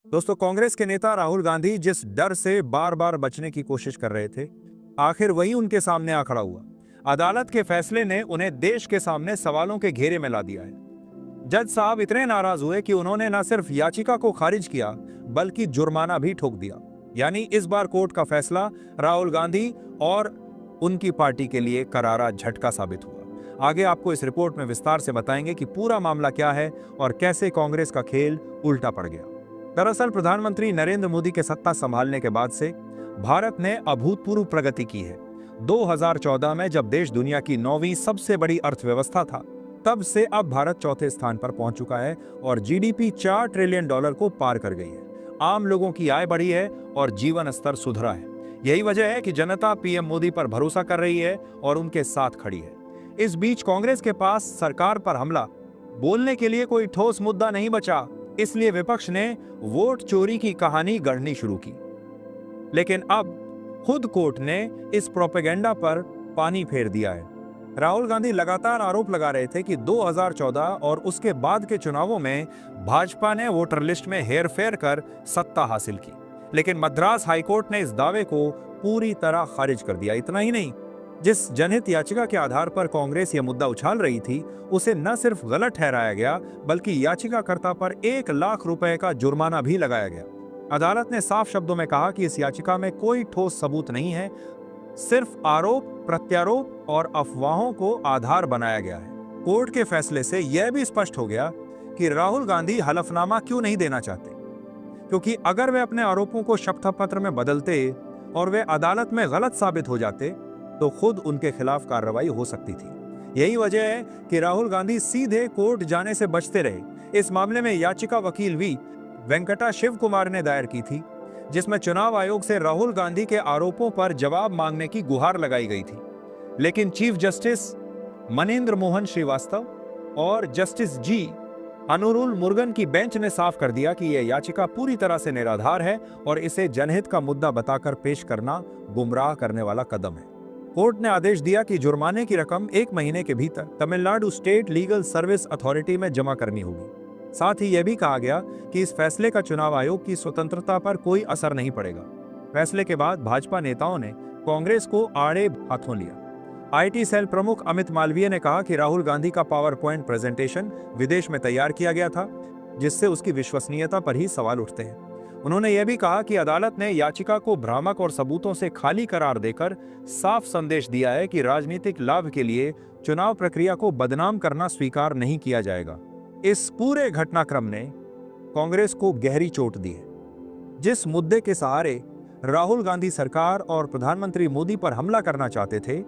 दोस्तों, कांग्रेस के नेता राहुल गांधी जिस डर से बार बार बचने की कोशिश कर रहे थे, आखिर वही उनके सामने आ खड़ा हुआ। अदालत के फैसले ने उन्हें देश के सामने सवालों के घेरे में ला दिया है। जज साहब इतने नाराज हुए कि उन्होंने न सिर्फ याचिका को खारिज किया, बल्कि जुर्माना भी ठोक दिया। यानी इस बार कोर्ट का फैसला राहुल गांधी और उनकी पार्टी के लिए करारा झटका साबित हुआ। आगे आपको इस रिपोर्ट में विस्तार से बताएंगे कि पूरा मामला क्या है और कैसे कांग्रेस का खेल उल्टा पड़ गया। दरअसल प्रधानमंत्री नरेंद्र मोदी के सत्ता संभालने के बाद से भारत ने अभूतपूर्व प्रगति की है। 2014 में जब देश दुनिया की 9वीं सबसे बड़ी अर्थव्यवस्था था, तब से अब भारत चौथे स्थान पर पहुंच चुका है और जीडीपी $4 ट्रिलियन को पार कर गई है। आम लोगों की आय बढ़ी है और जीवन स्तर सुधरा है। यही वजह है कि जनता पीएम मोदी पर भरोसा कर रही है और उनके साथ खड़ी है। इस बीच कांग्रेस के पास सरकार पर हमला बोलने के लिए कोई ठोस मुद्दा नहीं बचा, इसलिए विपक्ष ने वोट चोरी की कहानी गढ़नी शुरू की। लेकिन अब खुद कोर्ट ने इस प्रोपेगेंडा पर पानी फेर दिया है। राहुल गांधी लगातार आरोप लगा रहे थे कि 2014 और उसके बाद के चुनावों में भाजपा ने वोटर लिस्ट में हेरफेर कर सत्ता हासिल की। लेकिन मद्रास हाईकोर्ट ने इस दावे को पूरी तरह खारिज कर दिया। इतना ही नहीं, जिस जनहित याचिका के आधार पर कांग्रेस यह मुद्दा उछाल रही थी, उसे न सिर्फ गलत ठहराया गया, बल्कि याचिकाकर्ता पर 1 लाख रुपए का जुर्माना भी लगाया गया। अदालत ने साफ शब्दों में कहा कि इस याचिका में कोई ठोस सबूत नहीं है, सिर्फ आरोप प्रत्यारोप और अफवाहों को आधार बनाया गया है। कोर्ट के फैसले से यह भी स्पष्ट हो गया कि राहुल गांधी हलफनामा क्यों नहीं देना चाहते, क्योंकि अगर वे अपने आरोपों को शपथ पत्र में बदलते और वे अदालत में गलत साबित हो जाते, तो खुद उनके खिलाफ कार्रवाई हो सकती थी। यही वजह है कि राहुल गांधी सीधे कोर्ट जाने से बचते रहे। इस मामले में याचिका वकील वी वेंकटा शिव कुमार ने दायर की थी, जिसमें चुनाव आयोग से राहुल गांधी के आरोपों पर जवाब मांगने की गुहार लगाई गई थी। लेकिन चीफ जस्टिस मनेंद्र मोहन श्रीवास्तव और जस्टिस जी अनुरुल मुरुगन की बेंच ने साफ कर दिया कि यह याचिका पूरी तरह से निराधार है और इसे जनहित का मुद्दा बताकर पेश करना गुमराह करने वाला कदम है। कोर्ट ने आदेश दिया कि जुर्माने की रकम 1 महीने के भीतर Tamil Nadu state legal service authority में जमा करनी होगी। साथ ही यह भी कहा गया कि इस फैसले का चुनाव आयोग की स्वतंत्रता पर कोई असर नहीं पड़ेगा। फैसले के बाद भाजपा नेताओं ने कांग्रेस को आड़े हाथों लिया। आईटी सेल प्रमुख अमित मालवीय ने कहा कि राहुल गांधी का पावर पॉइंट प्रेजेंटेशन विदेश में तैयार किया गया था, जिससे उसकी विश्वसनीयता पर ही सवाल उठते हैं। उन्होंने यह भी कहा कि अदालत ने याचिका को भ्रामक और सबूतों से खाली करार देकर साफ संदेश दिया है कि राजनीतिक लाभ के लिए चुनाव प्रक्रिया को बदनाम करना स्वीकार नहीं किया जाएगा। इस पूरे घटनाक्रम ने कांग्रेस को गहरी चोट दी है। जिस मुद्दे के सहारे राहुल गांधी सरकार और प्रधानमंत्री मोदी पर हमला करना चाहते थे,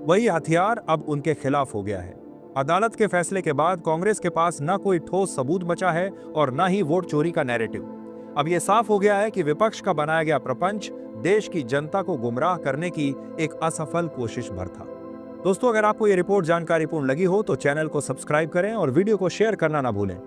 वही हथियार अब उनके खिलाफ हो गया है। अदालत के फैसले के बाद कांग्रेस के पास न कोई ठोस सबूत बचा है और न ही वोट चोरी का नैरेटिव। अब यह साफ हो गया है कि विपक्ष का बनाया गया प्रपंच देश की जनता को गुमराह करने की एक असफल कोशिश भर था। दोस्तों, अगर आपको यह रिपोर्ट जानकारीपूर्ण लगी हो तो चैनल को सब्सक्राइब करें और वीडियो को शेयर करना ना भूलें।